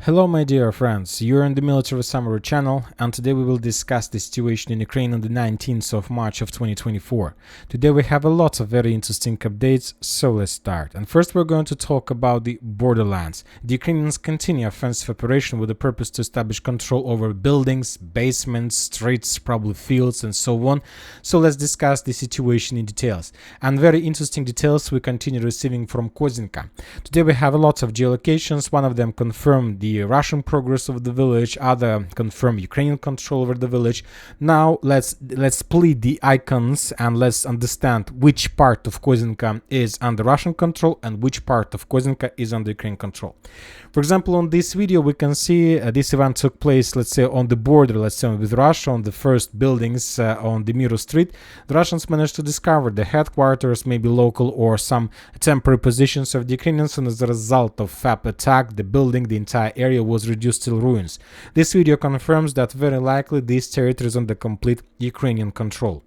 Hello my dear friends, you're on the MilitarySummary channel, and today we will discuss the situation in Ukraine on the 19th of March of 2024. Today we have a lot of very interesting updates, so let's start. And first we're going to talk about the borderlands. The Ukrainians continue offensive operation with the purpose to establish control over buildings, basements, streets, probably fields and so on. So let's discuss the situation in details. And very interesting details we continue receiving from Kozinka. Today we have a lot of geolocations, one of them confirmed the Russian progress of the village, other confirm Ukrainian control over the village. Now let's split the icons and let's understand which part of Kozinka is under Russian control and which part of Kozinka is under Ukrainian control. For example, on this video we can see this event took place, let's say, on the border, let's say with Russia, on the first buildings on the Miro Street. The Russians managed to discover the headquarters, maybe local or some temporary positions of the Ukrainians, and as a result of FAP attack, the building, the entire area was reduced to ruins. This video confirms that very likely this territory is under complete Ukrainian control.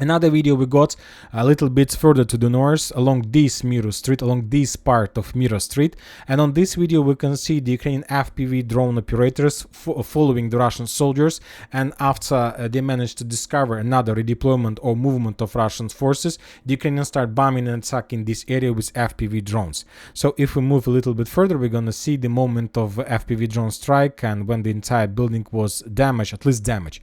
Another video we got a little bit further to the north along this Miro Street, along this part of Miro Street, and on this video we can see the Ukrainian FPV drone operators following the Russian soldiers, and after they managed to discover another redeployment or movement of Russian forces, the Ukrainians start bombing and attacking this area with FPV drones. So if we move a little bit further, we're gonna see the moment of FPV drone strike and when the entire building was damaged, at least damaged.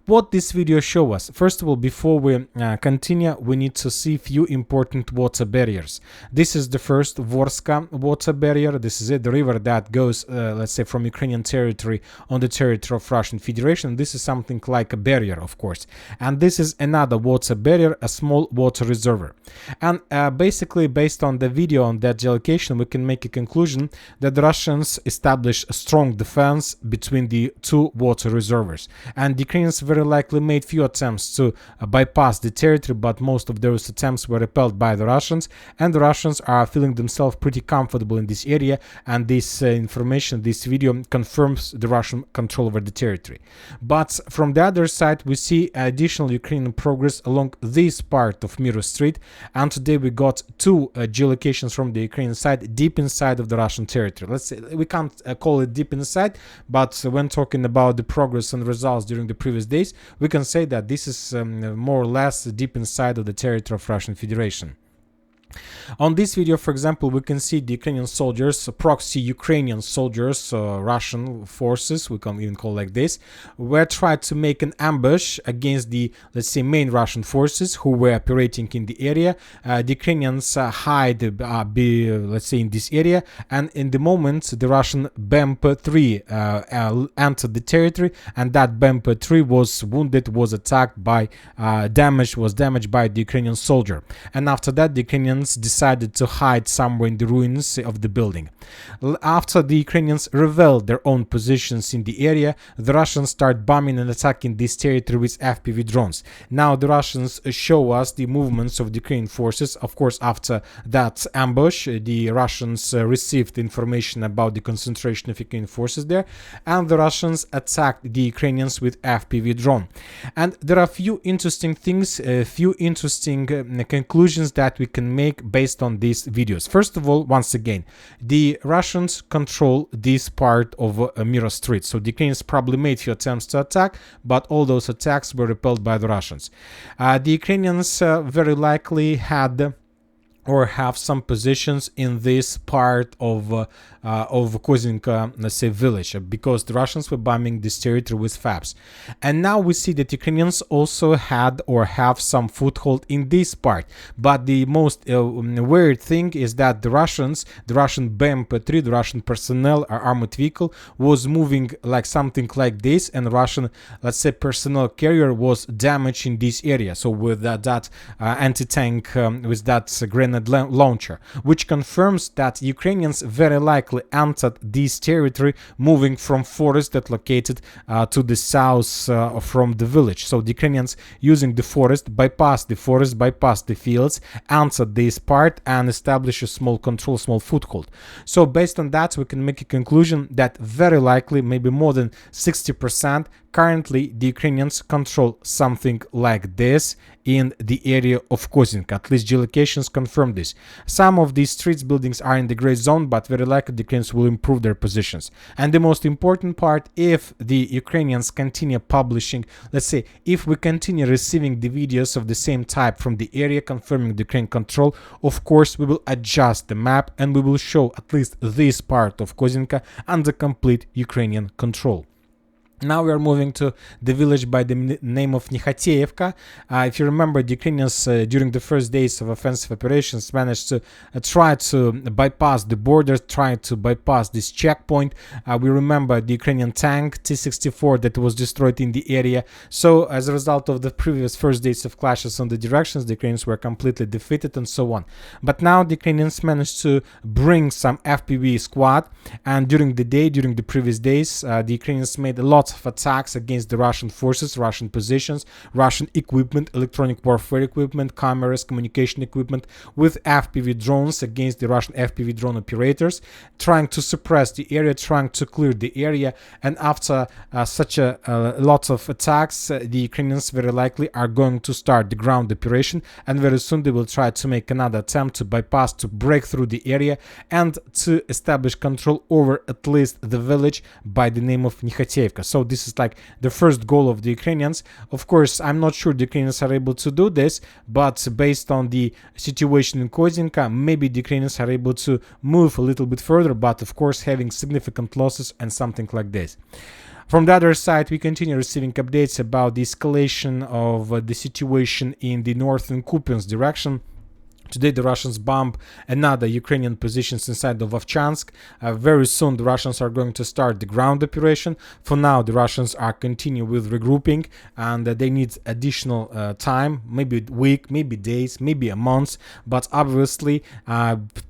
What this video shows us, first of all, before we continue, we need to see few important water barriers. This is the first Vorska water barrier. This is it, the river that goes, let's say, from Ukrainian territory on the territory of Russian Federation. This is something like a barrier, of course. And this is another water barrier, a small water reservoir. And basically, based on the video on that geolocation, we can make a conclusion that the Russians established a strong defense between the two water reservoirs. And the Ukrainians very likely made few attempts to bypass the territory, but most of those attempts were repelled by the Russians, and the Russians are feeling themselves pretty comfortable in this area, and this information, this video confirms the Russian control over the territory. But from the other side, we see additional Ukrainian progress along this part of Miro Street, and today we got two geolocations from the Ukrainian side deep inside of the Russian territory. Let's say we can't call it deep inside, but when talking about the progress and results during the previous days, we can say that this is more or less deep inside of the territory of Russian Federation. On this video, for example, we can see the Ukrainian soldiers, proxy Ukrainian soldiers, Russian forces, we can even call like this, were tried to make an ambush against the, let's say, main Russian forces who were operating in the area. The Ukrainians hide, let's say, in this area, and in the moment the Russian BMP-3 entered the territory, and that BMP-3 was wounded, was attacked by, was damaged by the Ukrainian soldier. And after that, the Ukrainians decided to hide somewhere in the ruins of the building. After the Ukrainians revealed their own positions in the area, the Russians start bombing and attacking this territory with FPV drones. Now the Russians show us the movements of the Ukrainian forces. Of course, after that ambush, the Russians received information about the concentration of Ukrainian forces there, and the Russians attacked the Ukrainians with FPV drone. And there are few interesting things, few interesting conclusions that we can make based on these videos. First of all, once again, the Russians control this part of Miro Street. So the Ukrainians probably made few attempts to attack, but all those attacks were repelled by the Russians. The Ukrainians very likely had or have some positions in this part of Kozinka, let's say, village, because the Russians were bombing this territory with FABs. And now we see that Ukrainians also had or have some foothold in this part. But the most weird thing is that the Russian BMP-3, the Russian personnel or armored vehicle, was moving like something like this, and Russian, let's say, personnel carrier was damaged in this area. So with that anti-tank, with that grenade launcher, which confirms that Ukrainians very likely entered this territory moving from forest that located to the south from the village. So the Ukrainians, using the forest, bypassed the fields, entered this part and established a small control, small foothold. So based on that, we can make a conclusion that very likely, maybe more than 60%, currently the Ukrainians control something like this in the area of Kozinka. At least geolocations confirm confirm this. Some of these streets buildings are in the gray zone, but very likely the Ukrainians will improve their positions. And the most important part, if the Ukrainians continue publishing, let's say, if we continue receiving the videos of the same type from the area confirming the Ukraine control, of course we will adjust the map and we will show at least this part of Kozinka under complete Ukrainian control. Now we are moving to the village by the name of Nikhateyevka. If you remember, the Ukrainians during the first days of offensive operations managed to try to bypass the border, try to bypass this checkpoint. We remember the Ukrainian tank T-64 that was destroyed in the area. So as a result of the previous first days of clashes on the directions, the Ukrainians were completely defeated and so on. But now the Ukrainians managed to bring some FPV squad, and during the day, during the previous days, the Ukrainians made a lot of attacks against the Russian forces, Russian positions, Russian equipment, electronic warfare equipment, cameras, communication equipment with FPV drones against the Russian FPV drone operators, trying to suppress the area, trying to clear the area. And after such a lot of attacks, the Ukrainians very likely are going to start the ground operation, and very soon they will try to make another attempt to bypass, to break through the area and to establish control over at least the village by the name of Nikhateyevka. So this is like the first goal of the Ukrainians. Of course, I'm not sure the Ukrainians are able to do this, but based on the situation in Kozinka, maybe the Ukrainians are able to move a little bit further, but of course having significant losses and something like this. From the other side, we continue receiving updates about the escalation of the situation in the northern Kupiansk direction. Today the Russians bomb another Ukrainian positions inside of Vovchansk. Very soon the Russians are going to start the ground operation. For now the Russians are continuing with regrouping, and they need additional time, maybe a week, maybe days, maybe a month, but obviously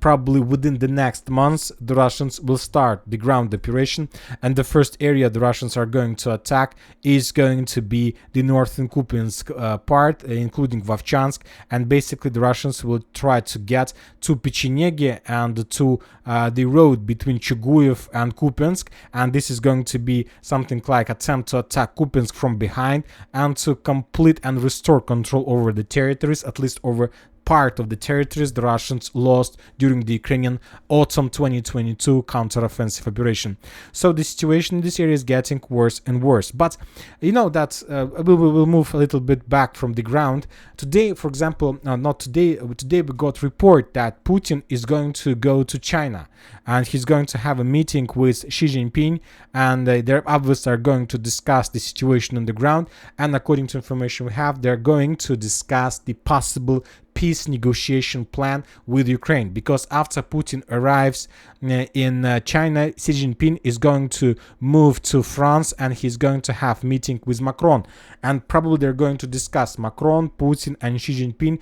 probably within the next months the Russians will start the ground operation, and the first area the Russians are going to attack is going to be the northern Kupiansk part, including Vovchansk, and basically the Russians will try to get to Pechenegi and to the road between Chuguyev and Kupiansk, and this is going to be something like attempt to attack Kupiansk from behind and to complete and restore control over the territories, at least over part of the territories the Russians lost during the Ukrainian autumn 2022 counteroffensive operation. So the situation in this area is getting worse and worse. But you know that we will move a little bit back from the ground. Today, for example, not today, today we got report that Putin is going to go to China, and he's going to have a meeting with Xi Jinping, and they obviously are going to discuss the situation on the ground, and according to information we have, they're going to discuss the possible peace negotiation plan with Ukraine, because after Putin arrives in China, Xi Jinping is going to move to France and he's going to have meeting with Macron, and probably they're going to discuss Macron, Putin and Xi Jinping,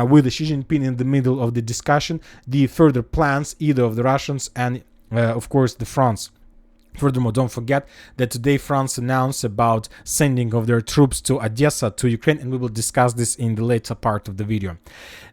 with Xi Jinping in the middle of the discussion, the further plans either of the Russians and of course the France. Furthermore, don't forget that today France announced about sending of their troops to Odessa, to Ukraine, and we will discuss this in the later part of the video.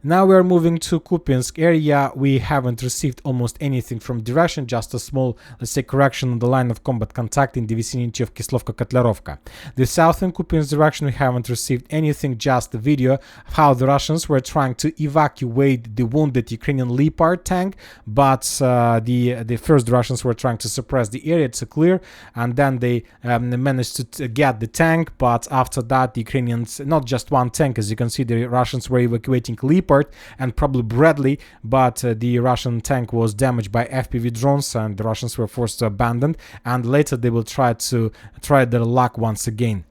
Now we are moving to Kupiansk area. We haven't received almost anything from direction, just a small, let's say, correction on the line of combat contact in the vicinity of Kislovka-Kotlarovka. The southern Kupiansk direction, we haven't received anything, just a video of how the Russians were trying to evacuate the wounded Ukrainian Leopard tank, but the first Russians were trying to suppress the area to clear, and then they managed to get the tank. But after that, the Ukrainians, not just one tank, as you can see, the Russians were evacuating Leopard and probably Bradley, but the Russian tank was damaged by FPV drones and the Russians were forced to abandon, and later they will try their luck once again.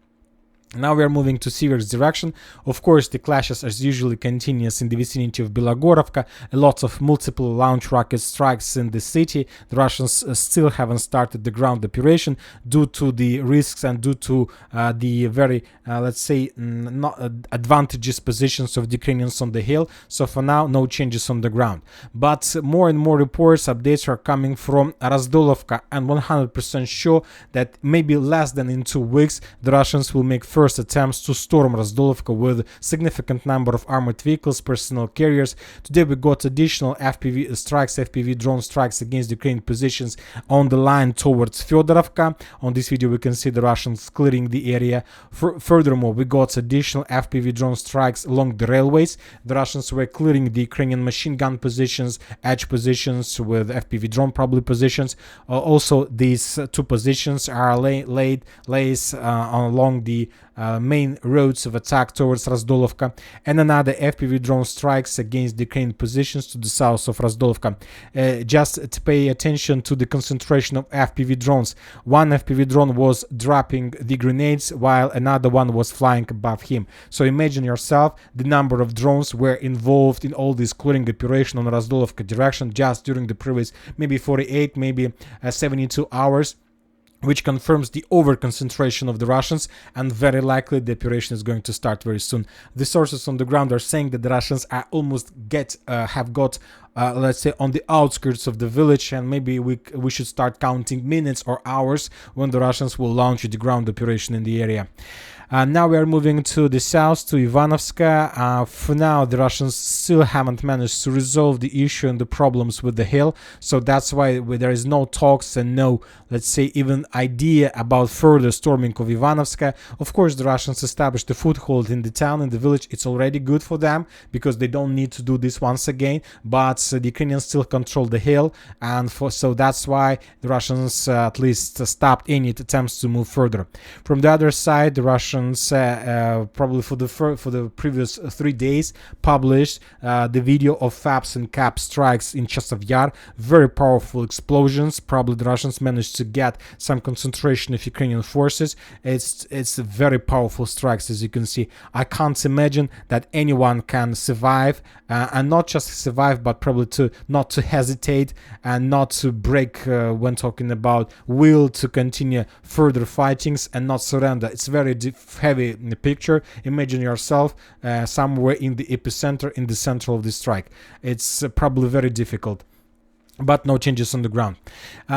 Now we are moving to Sivers's direction. Of course, the clashes as usually continues in the vicinity of Belogorovka. A lot of multiple launch rocket strikes in the city. The Russians still haven't started the ground operation due to the risks and due to the very, let's say, not advantageous positions of the Ukrainians on the hill. So for now, no changes on the ground. But more and more reports, updates are coming from Rozdolivka, and 100% sure that maybe less than in 2 weeks, the Russians will make first attempts to storm Rozdolivka with significant number of armored vehicles, personnel carriers. Today we got additional FPV strikes, FPV drone strikes against Ukrainian positions on the line towards Fyodorovka. On this video we can see the Russians clearing the area. Furthermore, we got additional FPV drone strikes along the railways. The Russians were clearing the Ukrainian machine gun positions, edge positions with FPV drone probably positions. Also, these two positions are laid along the main roads of attack towards Rozdolivka, and another FPV drone strikes against the Ukrainian positions to the south of Rozdolivka. Just to pay attention to the concentration of FPV drones. One FPV drone was dropping the grenades while another one was flying above him. So imagine yourself the number of drones were involved in all this clearing operation on Rozdolivka direction just during the previous maybe 48, maybe 72 hours, which confirms the over-concentration of the Russians, and very likely the operation is going to start very soon. The sources on the ground are saying that the Russians are almost have got let's say on the outskirts of the village, and maybe we should start counting minutes or hours when the Russians will launch the ground operation in the area. Now we are moving to the south, to Ivanovska. For now, the Russians still haven't managed to resolve the issue and the problems with the hill, so that's why there is no talks and no, let's say, even idea about further storming of Ivanovska. Of course, the Russians established a foothold in the town, in the village. It's already good for them because they don't need to do this once again, but the Ukrainians still control the hill, and so that's why the Russians at least stopped any attempts to move further. From the other side, the Russians probably for the previous 3 days published the video of FAPs and CAP strikes in Chasiv Yar. Very powerful explosions. Probably the Russians managed to get some concentration of Ukrainian forces. It's very powerful strikes, as you can see. I can't imagine that anyone can survive, and not just survive, but probably not to hesitate and not to break when talking about will to continue further fightings and not surrender. It's very heavy in the picture. Imagine yourself somewhere in the epicenter, in the center of the strike. It's probably very difficult, but no changes on the ground.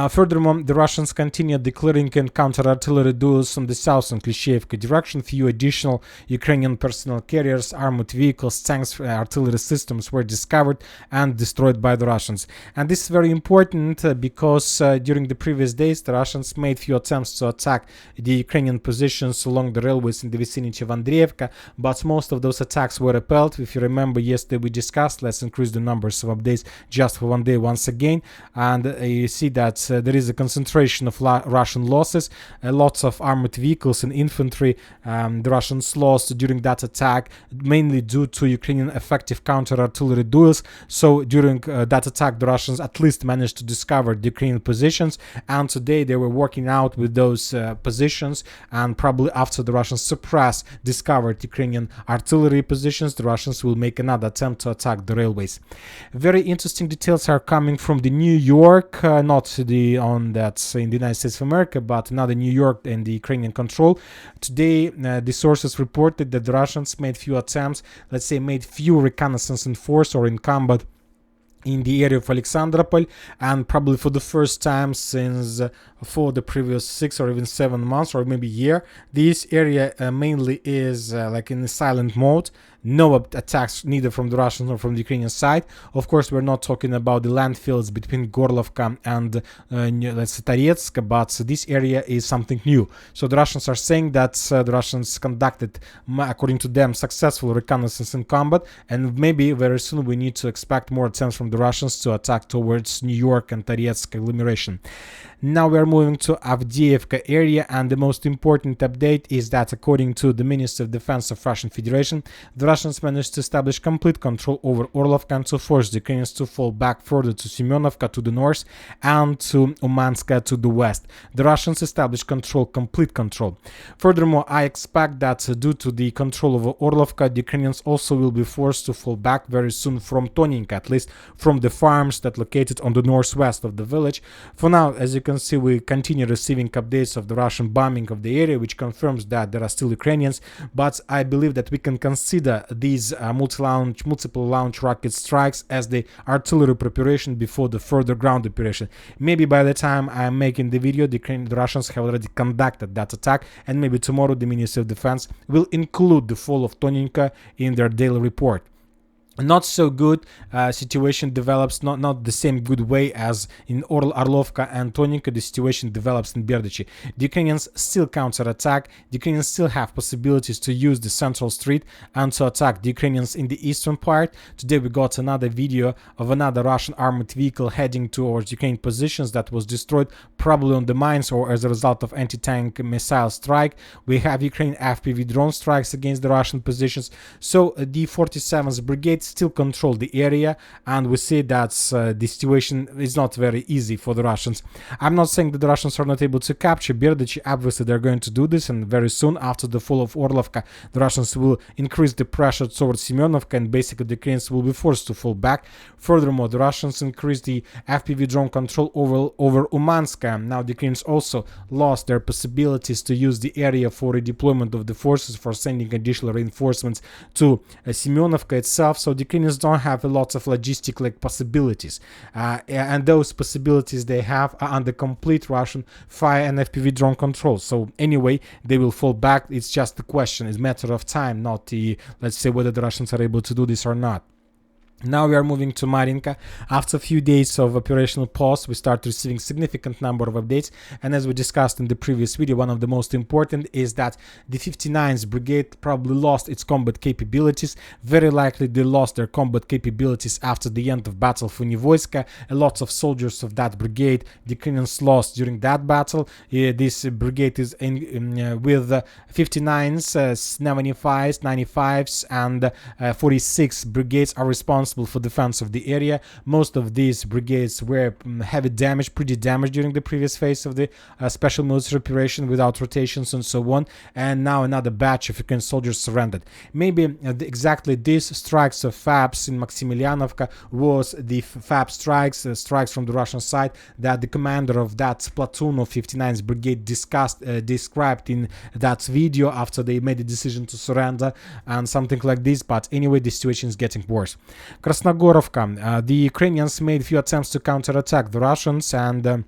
Furthermore, the Russians continued declaring and counter-artillery duels on the south and Klishchiivka direction. Few additional Ukrainian personnel carriers, armored vehicles, tanks, artillery systems were discovered and destroyed by the Russians. And this is very important because during the previous days, the Russians made few attempts to attack the Ukrainian positions along the railways in the vicinity of Avdiivka, but most of those attacks were repelled. If you remember, yesterday we discussed, let's increase the numbers of updates just for one day once again. And you see that there is a concentration of Russian losses, lots of armored vehicles and infantry. The Russians lost during that attack, mainly due to Ukrainian effective counter-artillery duels. So during that attack, the Russians at least managed to discover the Ukrainian positions, and today they were working out with those positions, and probably after the Russians discovered Ukrainian artillery positions, the Russians will make another attempt to attack the railways. Very interesting details are coming from the New York, not the on that's in the United States of America, but another New York and the Ukrainian control. Today, the sources reported that the Russians made few attempts, let's say made few reconnaissance in force or in combat in the area of Alexandropol, and probably for the first time since for the previous 6 or even 7 months or maybe year, this area mainly is like in a silent mode. No attacks neither from the Russian nor from the Ukrainian side. Of course, we're not talking about the landfills between Gorlovka and let's say Toretsk, but this area is something new. So the Russians are saying that the Russians conducted, according to them, successful reconnaissance in combat, and maybe very soon we need to expect more attempts from the Russians to attack towards New York and Toretsk agglomeration. Now we are moving to Avdiivka area, and the most important update is that according to the Minister of Defense of Russian Federation, the Russians managed to establish complete control over Orlovka and to force the Ukrainians to fall back further to Semyonovka to the north and to Umanska to the west. The Russians established complete control. Furthermore, I expect that due to the control over Orlovka, the Ukrainians also will be forced to fall back very soon from Toninka, at least from the farms that located on the northwest of the village. For now, as you can see, we continue receiving updates of the Russian bombing of the area, which confirms that there are still Ukrainians, but I believe that we can consider these multiple launch rocket strikes as the artillery preparation before the further ground operation. Maybe by the time I'm making the video, the Russians have already conducted that attack, and maybe tomorrow the Ministry of Defense will include the fall of Toninka in their daily report. Not so good situation develops, not the same good way as in Orlovka and Toninka. The situation develops in Berdichi. The Ukrainians still counterattack. The Ukrainians still have possibilities to use the central street and to attack the Ukrainians in the eastern part. Today we got another video of another Russian armored vehicle heading towards Ukrainian positions that was destroyed, probably on the mines or as a result of anti-tank missile strike. We have Ukrainian FPV drone strikes against the Russian positions. So the 47th Brigade still control the area, and we see that the situation is not very easy for the Russians. I'm not saying that the Russians are not able to capture Berdichi. Obviously they're going to do this, and very soon after the fall of Orlovka the Russians will increase the pressure towards Semyonovka, and basically the Ukrainians will be forced to fall back. Furthermore, the Russians increased the FPV drone control over Umanska. Now the Ukrainians also lost their possibilities to use the area for redeployment of the forces, for sending additional reinforcements to Semyonovka itself. So the Ukrainians don't have a lot of logistic possibilities, and those possibilities they have are under complete Russian fire and FPV drone control. So anyway, they will fall back. It's just a question, it's a matter of time, not the, let's say, whether the Russians are able to do this or not. Now we are moving to Marinka. After a few days of operational pause, we start receiving significant number of updates, and as we discussed in the previous video, one of the most important is that the 59th Brigade probably lost its combat capabilities. Very likely they lost their combat capabilities after the end of battle for Nivoyska. A lot of soldiers of that brigade the Ukrainians lost during that battle. This brigade is with 59s, 75s, 95s and 46 brigades are responsible for defense of the area. Most of these brigades were heavy damage, pretty damaged during the previous phase of the special military operation without rotations and so on, and now another batch of Ukrainian soldiers surrendered. Maybe exactly these strikes of FABs in Maximilianovka was the FAB strikes, strikes from the Russian side that the commander of that platoon of 59th Brigade described in that video after they made the decision to surrender and something like this. But anyway, the situation is getting worse. Krasnohorivka, the Ukrainians made a few attempts to counterattack the Russians, and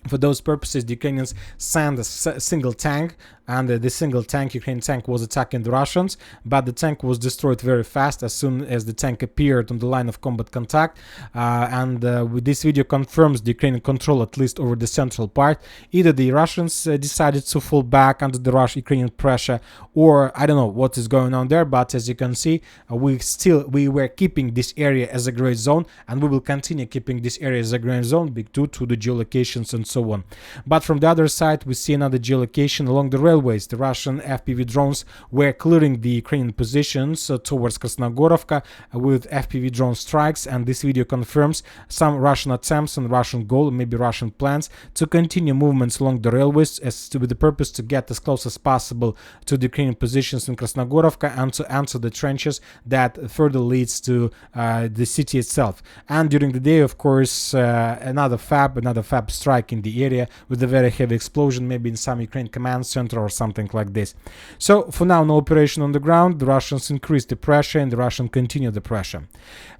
for those purposes the Ukrainians sent a single tank, and the single tank, Ukrainian tank, was attacking the Russians, but the tank was destroyed very fast as soon as the tank appeared on the line of combat contact, and this video confirms the Ukrainian control at least over the central part. Either the Russians decided to fall back under the Russian-Ukrainian pressure, or I don't know what is going on there, but as you can see, we were keeping this area as a gray zone, and we will continue keeping this area as a gray zone due to the geolocations and so on. But from the other side, we see another geolocation along the railways. The Russian FPV drones were clearing the Ukrainian positions towards Krasnohorivka with FPV drone strikes, and this video confirms some Russian attempts on Russian goal, maybe Russian plans, to continue movements along the railways with the purpose to get as close as possible to the Ukrainian positions in Krasnohorivka and to enter the trenches that further leads to the city itself. And during the day, of course, another FAB strike in the area with a very heavy explosion, maybe in some Ukrainian command center or something like this. So for now, no operation on the ground. The Russians increased the pressure and the Russians continue the pressure.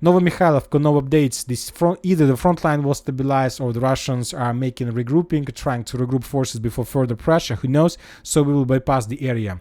Novomikhailivka, no updates. Either the front line was stabilized or the Russians are making regrouping, trying to regroup forces before further pressure, who knows. So we will bypass the area.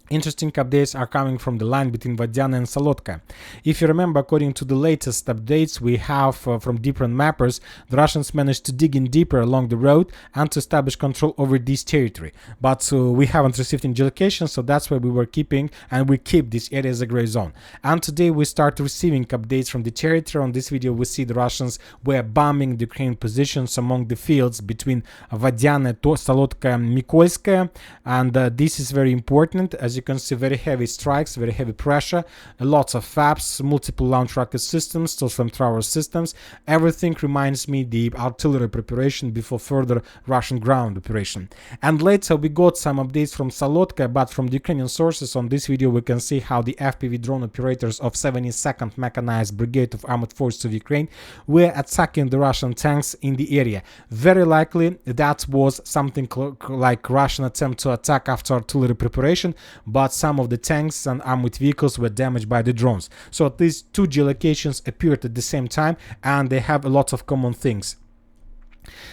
Interesting updates are coming from the line between Vadiana and Salotka. If you remember, according to the latest updates we have from different mappers, the Russians managed to dig in deeper along the road and to establish control over this territory. But we haven't received any geolocation, so that's why we were keeping, and we keep this area as a gray zone. And today we start receiving updates from the territory. On this video we see the Russians were bombing the Ukrainian positions among the fields between Vadiana, Salotka, Mikolskaya, and this is very important. As you can see, very heavy strikes, very heavy pressure, lots of FABs, multiple launch rocket systems, still flamethrower systems. Everything reminds me the artillery preparation before further Russian ground operation. And later we got some updates from Salotka, but from the Ukrainian sources. On this video we can see how the FPV drone operators of 72nd Mechanized Brigade of Armored Forces of Ukraine were attacking the Russian tanks in the area. Very likely that was something like Russian attempt to attack after artillery preparation, but some of the tanks and armored vehicles were damaged by the drones. So at least two geolocations appeared at the same time, and they have a lot of common things.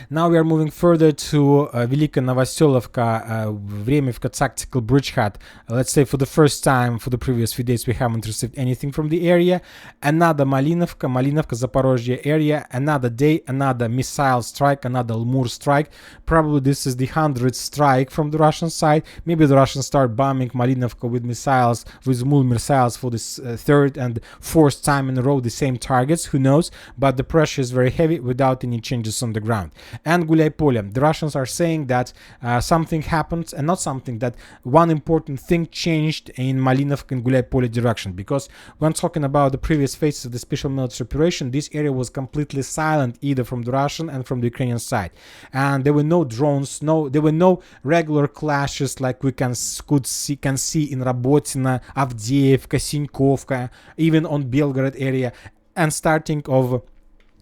Now we are moving further to Velika Novoselivka, Vremivka tactical bridgehead. Let's say for the first time for the previous few days we haven't received anything from the area. Another Malinovka, Zaporozhia area, another day, another missile strike, another Amur strike. Probably this is the 100th strike from the Russian side. Maybe the Russians start bombing Malinovka with missiles, with Mul missiles for this third and fourth time in a row, the same targets, who knows, but the pressure is very heavy without any changes on the ground. And Gulyai-Polye, the Russians are saying that something happened, and not something, that one important thing changed in Malinovka and Gulyai-Polye direction, because when talking about the previous phases of the special military operation, this area was completely silent either from the Russian and from the Ukrainian side, and there were no drones, there were no regular clashes like we can see in Robotyne, Avdiivka, Sinkovka, even on Belgorod area. And starting of,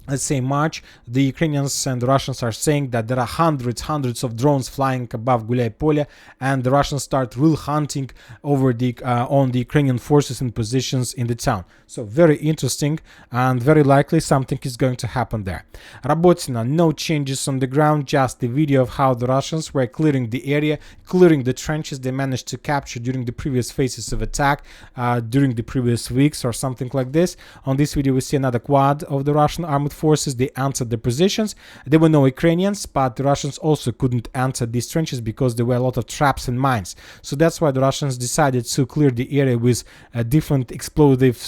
let's say, March, the Ukrainians and the Russians are saying that there are hundreds of drones flying above Gulyai-Polye, and the Russians start real hunting over on the Ukrainian forces and positions in the town. So very interesting, and very likely something is going to happen there. Robotyne, no changes on the ground, just the video of how the Russians were clearing the area, clearing the trenches they managed to capture during the previous phases of attack, during the previous weeks or something like this. On this video we see another quad of the Russian armored forces. They entered the positions. There were no Ukrainians, but the Russians also couldn't enter these trenches because there were a lot of traps and mines. So that's why the Russians decided to clear the area with different explosive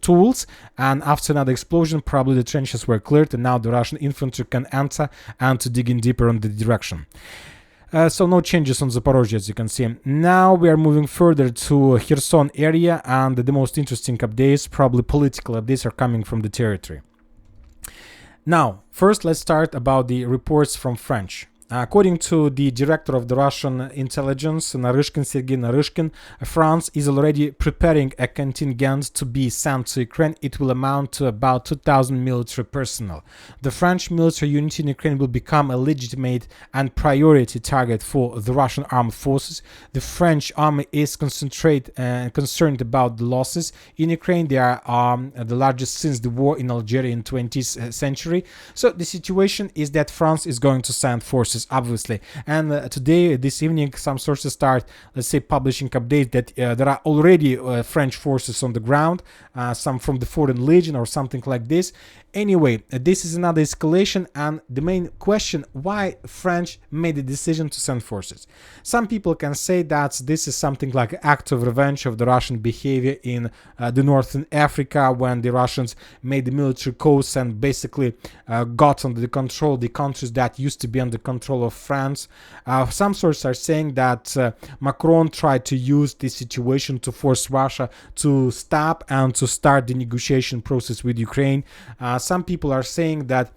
tools, and after another explosion probably the trenches were cleared, and now the Russian infantry can enter and to dig in deeper on the direction. So no changes on Zaporozhia, as you can see. Now we are moving further to Kherson area, and the most interesting updates, probably political updates, are coming from the territory. Now, first let's start about the reports from French. According to the director of the Russian intelligence, Sergei Naryshkin, France is already preparing a contingent to be sent to Ukraine. It will amount to about 2,000 military personnel. The French military unit in Ukraine will become a legitimate and priority target for the Russian armed forces. The French army is concerned about the losses in Ukraine. They are the largest since the war in Algeria in 20th century. So the situation is that France is going to send forces, obviously, and today, this evening, some sources start, let's say, publishing updates that there are already French forces on the ground, some from the Foreign Legion or something like this. Anyway, this is another escalation, and the main question, why French made the decision to send forces. Some people can say that this is something like an act of revenge of the Russian behavior in the northern Africa, when the Russians made the military coast and basically got under the control the countries that used to be under control of France. Some sources are saying that Macron tried to use this situation to force Russia to stop and to start the negotiation process with Ukraine. Some people are saying that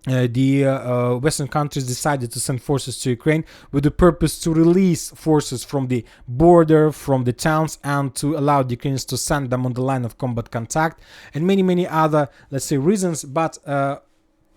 the Western countries decided to send forces to Ukraine with the purpose to release forces from the border, from the towns, and to allow the Ukrainians to send them on the line of combat contact, and many other, let's say, reasons. But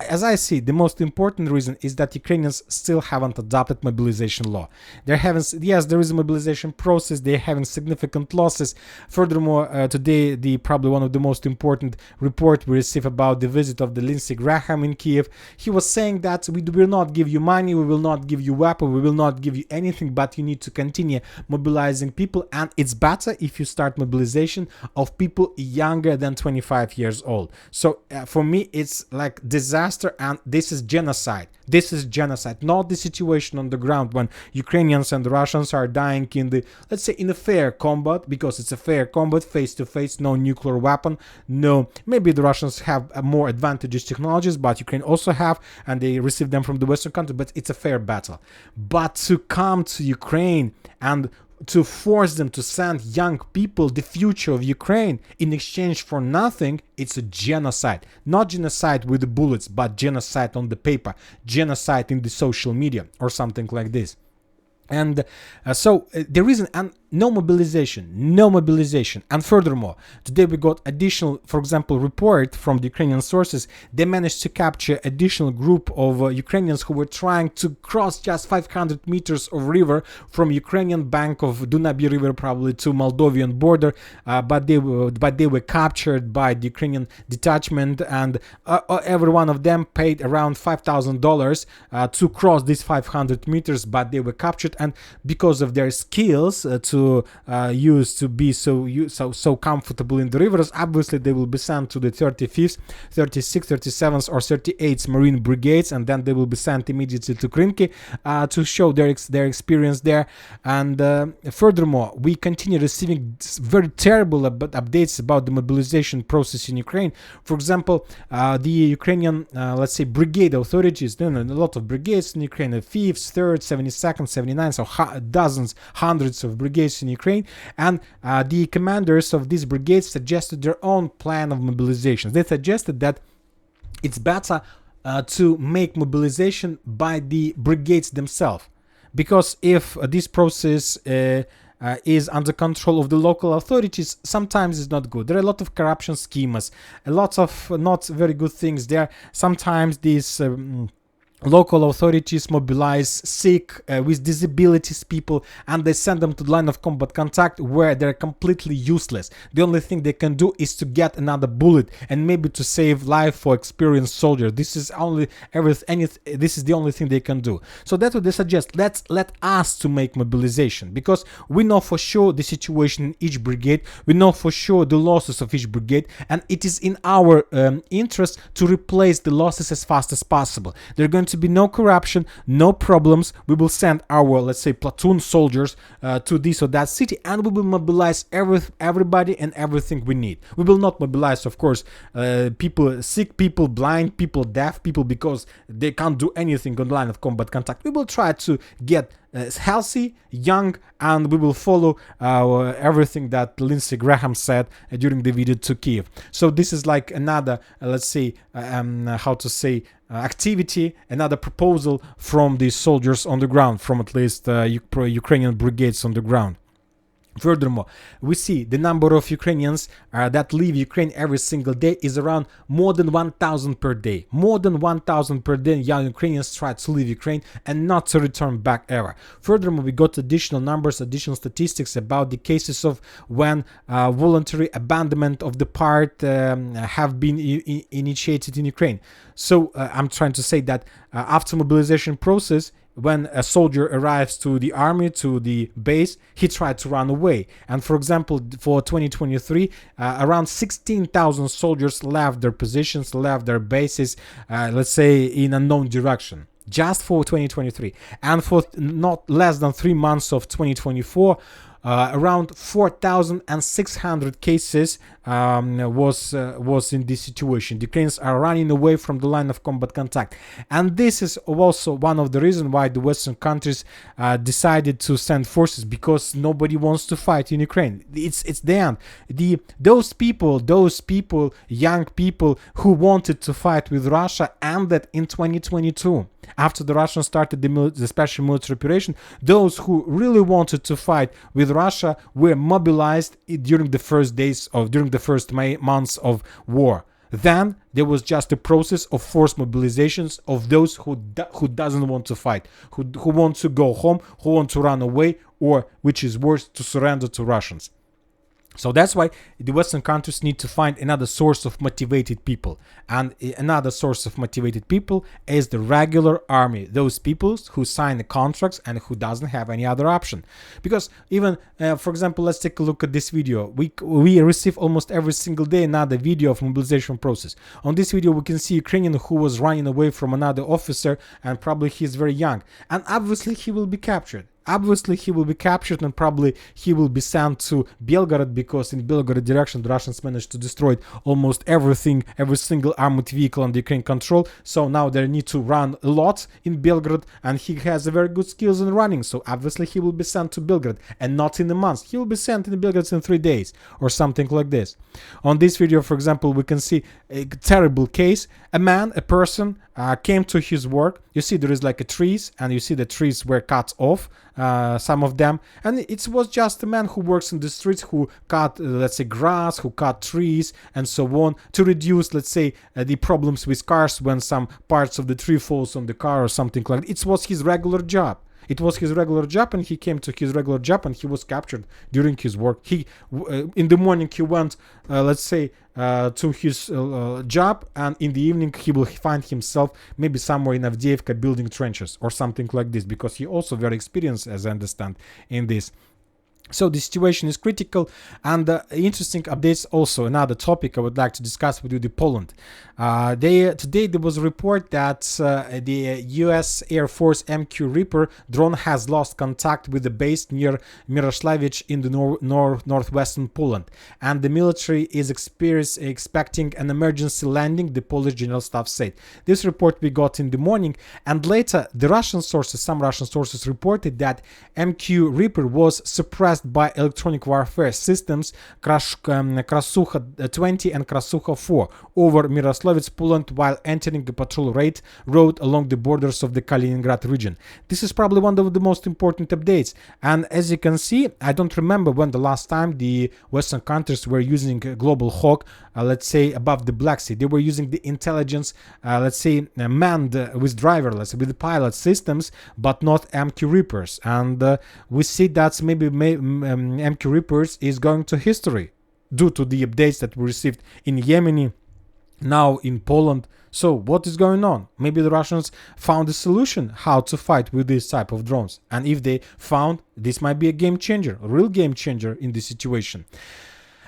as I see, the most important reason is that Ukrainians still haven't adopted mobilization law. Yes, there is a mobilization process. They're having significant losses. Furthermore, today, probably one of the most important report we received about the visit of the Lindsey Graham in Kiev. He was saying that we will not give you money, we will not give you weapons, we will not give you anything, but you need to continue mobilizing people, and it's better if you start mobilization of people younger than 25 years old. So for me, it's like disaster. And this is genocide. This is genocide, not the situation on the ground when Ukrainians and Russians are dying in the, let's say, in a fair combat, because it's a fair combat, face to face, no nuclear weapon, no. Maybe the Russians have more advantageous technologies, but Ukraine also have, and they receive them from the Western country, but it's a fair battle. But to come to Ukraine and to force them to send young people the future of Ukraine in exchange for nothing, it's a genocide. Not genocide with the bullets, but genocide on the paper, genocide in the social media or something like this. And so the reason, and no mobilization, no mobilization. And furthermore, today we got additional, for example, report from the Ukrainian sources. They managed to capture additional group of Ukrainians who were trying to cross just 500 meters of river from Ukrainian bank of Dunabi River probably to Moldovan border, but they were captured by the Ukrainian detachment, and every one of them paid around $5,000 to cross these 500 meters, but they were captured, and because of their skills to use to be so comfortable in the rivers, obviously they will be sent to the 35th, 36th, 37th or 38th Marine Brigades, and then they will be sent immediately to Krynky to show their experience there. And furthermore, we continue receiving very terrible updates about the mobilization process in Ukraine. For example, the Ukrainian, let's say, brigade authorities, a lot of brigades in Ukraine, 5th, 3rd, 72nd, 79th, so dozens, hundreds of brigades in Ukraine, and the commanders of these brigades suggested their own plan of mobilization. They suggested that it's better to make mobilization by the brigades themselves, because if this process is under control of the local authorities, sometimes it's not good. There are a lot of corruption schemes, a lot of not very good things there. Sometimes these local authorities mobilize sick with disabilities people, and they send them to the line of combat contact where they're completely useless. The only thing they can do is to get another bullet and maybe to save life for experienced soldiers. This is this is the only thing they can do. So that's what they suggest. Let us to make mobilization, because we know for sure the situation in each brigade, we know for sure the losses of each brigade, and it is in our interest to replace the losses as fast as possible. They're going to be no corruption, no problems. We will send our, let's say, platoon soldiers to this or that city, and we will mobilize everybody and everything we need. We will not mobilize, of course, people, sick people, blind people, deaf people, because they can't do anything on the line of combat contact. We will try to get healthy, young, and we will follow everything that Lindsey Graham said during the visit to Kiev. So this is like another, let's say, activity, another proposal from the soldiers on the ground, from at least Ukrainian brigades on the ground. Furthermore, we see the number of Ukrainians that leave Ukraine every single day is around more than 1,000 per day. More than 1,000 per day young Ukrainians try to leave Ukraine and not to return back ever. Furthermore, we got additional numbers, additional statistics about the cases of when voluntary abandonment of the part have been initiated in Ukraine. So I'm trying to say that after mobilization process, when a soldier arrives to the army, to the base, he tried to run away. And for example, for 2023, around 16,000 soldiers left their positions, left their bases, let's say in unknown direction, just for 2023. And for not less than 3 months of 2024, around 4,600 cases was in this situation. The Ukrainians are running away from the line of combat contact, and this is also one of the reasons why the Western countries decided to send forces, because nobody wants to fight in Ukraine. It's the end. Those people, young people who wanted to fight with Russia, ended in 2022. After the Russians started the special military operation, those who really wanted to fight with Russia were mobilized during the first months of war. Then there was just a process of forced mobilizations of those who doesn't want to fight, who want to go home, who want to run away, or, which is worse, to surrender to Russians. So that's why the Western countries need to find another source of motivated people. And another source of motivated people is the regular army. Those people who sign the contracts and who doesn't have any other option. Because even, for example, let's take a look at this video. We receive almost every single day another video of mobilization process. On this video, we can see a Ukrainian who was running away from another officer, and probably he's very young. And obviously he will be captured. And probably he will be sent to Belgorod, because in Belgorod direction the Russians managed to destroy almost everything, every single armored vehicle under Ukraine control. So now they need to run a lot in Belgorod, and he has a very good skills in running. So obviously he will be sent to Belgorod, and not in a month. He will be sent in Belgorod in 3 days or something like this. On this video, for example, we can see a terrible case. A person came to his work. You see there is like a trees, and you see the trees were cut off some of them, and it was just a man who works in the streets, who cut, let's say, grass, who cut trees, and so on, to reduce, let's say, the problems with cars when some parts of the tree falls on the car or something like that. It was his regular job. It was his regular job, and he came to his regular job, and he was captured during his work. He, in the morning, he went, let's say, to his job, and in the evening he will find himself maybe somewhere in Avdiivka building trenches or something like this, because he also very experienced, as I understand, in this. So the situation is critical, and interesting updates also. Another topic I would like to discuss with you, the Poland. Today there was a report that the US Air Force MQ Reaper drone has lost contact with the base near Miroslavich in the northwestern Poland, and the military is expecting an emergency landing, the Polish General Staff said. This report we got in the morning, and later some Russian sources reported that MQ Reaper was suppressed by electronic warfare systems Krasnohorivka 20 and Krasnohorivka 4 over Miroslavich, Poland, while entering a patrol road along the borders of the Kaliningrad region. This is probably one of the most important updates, and as you can see, I don't remember when the last time the Western countries were using Global Hawk, let's say, above the Black Sea. They were using the intelligence, let's say, manned with driverless, with pilot systems, but not MQ Reapers, and we see that maybe MQ Reapers is going to history due to the updates that we received in Yemen, now in Poland. So what is going on? Maybe the Russians found a solution how to fight with this type of drones, and if they found, this might be a game changer, a real game changer in this situation.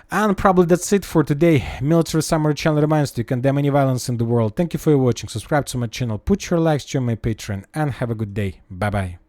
And probably that's it for today. Military Summary channel reminds you to condemn any violence in the world. Thank you for watching. Subscribe to my channel, put your likes, join my Patreon, and have a good day. Bye bye.